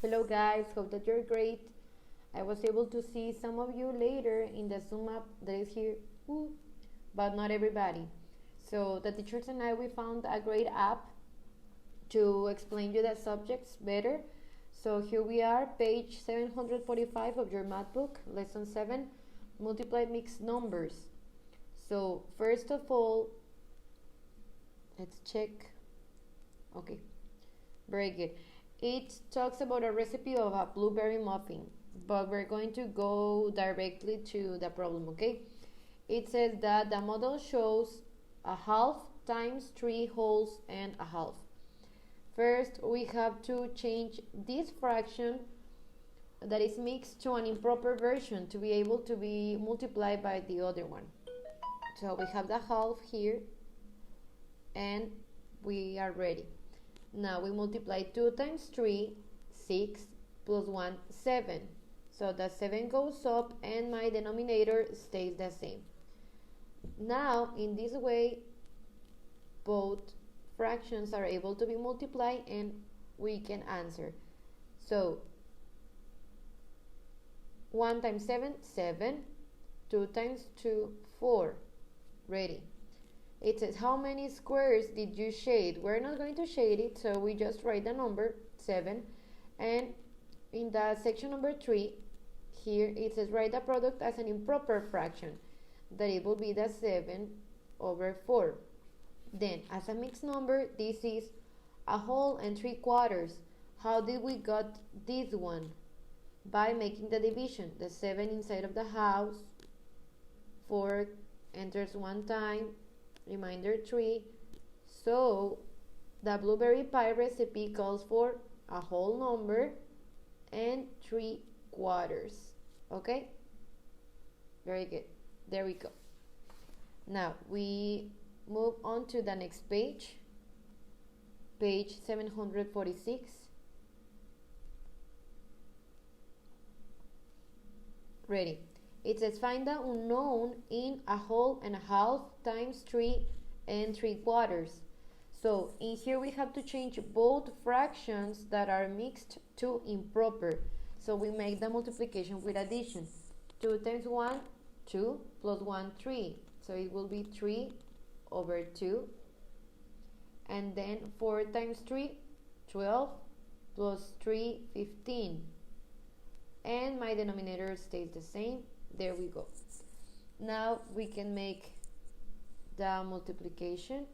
Hello guys, hope that you're great. I was able to see some of you later in the Zoom app that is here, but not everybody. So the teachers and I, we found a great app to explain you the subjects better. So here we are, page 745 of your math book, lesson 7, multiply mixed numbers. So first of all, let's check. Okay, very good. It talks about a recipe of a blueberry muffin, but we're going to go directly to the problem, okay? It says that the model shows a half times 3 wholes and a half. First, we have to change this fraction that is mixed to an improper version to be able to be multiplied by the other one. So we have the half here, and we are ready. Now we multiply 2 times 3, 6, plus 1, 7. So the 7 goes up and my denominator stays the same. Now, in this way, both fractions are able to be multiplied and we can answer. So, 1 times 7, 7. 2 times 2, 4. Ready. It says, how many squares did you shade? We're not going to shade it, so we just write the number 7. And in the section number 3, here it says, write the product as an improper fraction. That it will be the 7 over 4. Then, as a mixed number, this is a whole and 3/4. How did we got this one? By making the division. The 7 inside of the house, 4 enters one time, remainder 3. So the blueberry pie recipe calls for a whole number and 3/4. Okay, very good. There we go. Now we move on to the next page, page 746. Ready. It says, find the unknown in a whole and a half times 3 and 3/4. So in here we have to change both fractions that are mixed to improper. So we make the multiplication with addition. 2 times 1, 2, plus 1, 3. So it will be 3 over 2. And then 4 times 3, 12, plus 3, 15. And my denominator stays the same. There we go. Now we can make the multiplication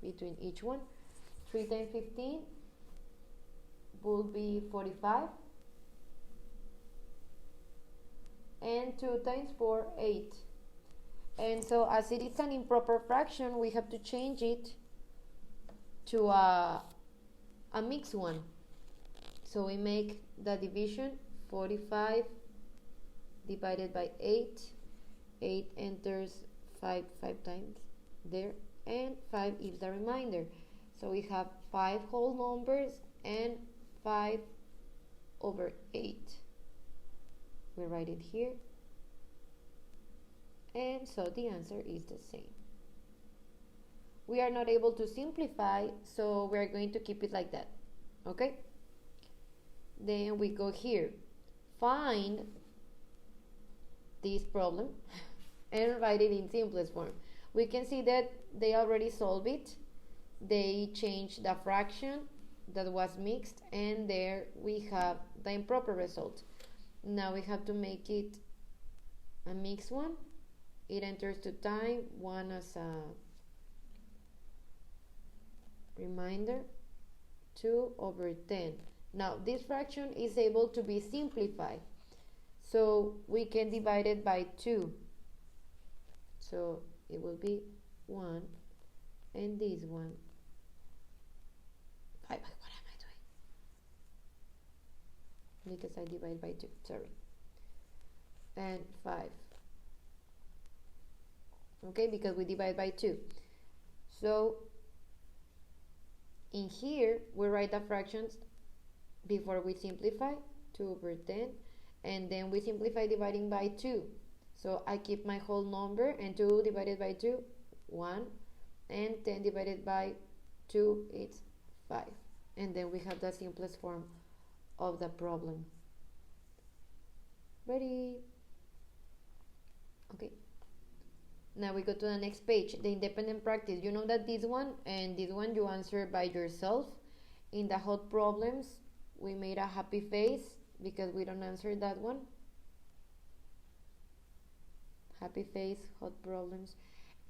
between each one. 3 times 15 will be 45. And 2 times 4, 8. And so as it is an improper fraction, we have to change it to a mixed one. So we make the division. 45 divided by 8. 8 enters 5 times there, and 5 is the remainder. So we have 5 whole numbers and 5 over 8. We write it here. And so the answer is the same. We are not able to simplify, so we are going to keep it like that. Okay? Then we go here. Find this problem and write it in simplest form. We can see that they already solved it. They changed the fraction that was mixed, and there we have the improper result. Now we have to make it a mixed one. It enters 2 times, 1 as a remainder, 2 over 10. Now this fraction is able to be simplified, so we can divide it by 2. So it will be 1, and this one. What am I doing? Because I divide by 2, sorry. And 5. Okay, because we divide by 2. So in here we write the fractions before we simplify. 2 over 10, and then we simplify dividing by 2. So I keep my whole number, and 2 divided by 2, 1, and 10 divided by 2, it's 5. And then we have the simplest form of the problem. Ready? Okay. Now we go to the next page, the independent practice. You know that this one and this one you answer by yourself. In the hot problems, we made a happy face because we don't answer that one. Happy face, hot problems.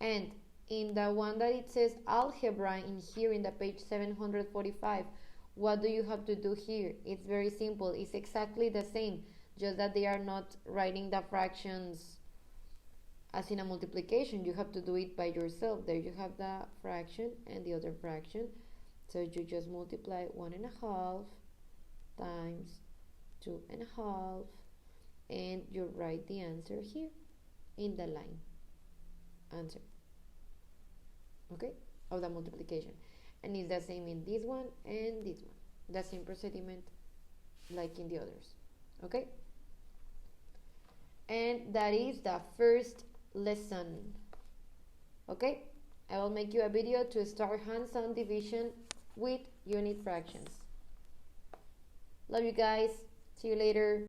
And in the one that it says algebra in here in the page 745, what do you have to do here? It's very simple. It's exactly the same, just that they are not writing the fractions as in a multiplication. You have to do it by yourself. There you have the fraction and the other fraction. So you just multiply 1.5 times 2.5 and you write the answer here in the line. Answer. Okay? Of the multiplication. And it's the same in this one and this one. The same procediment like in the others. Okay? And that is the first lesson. Okay? I will make you a video to start hands-on division with unit fractions. Love you guys. See you later.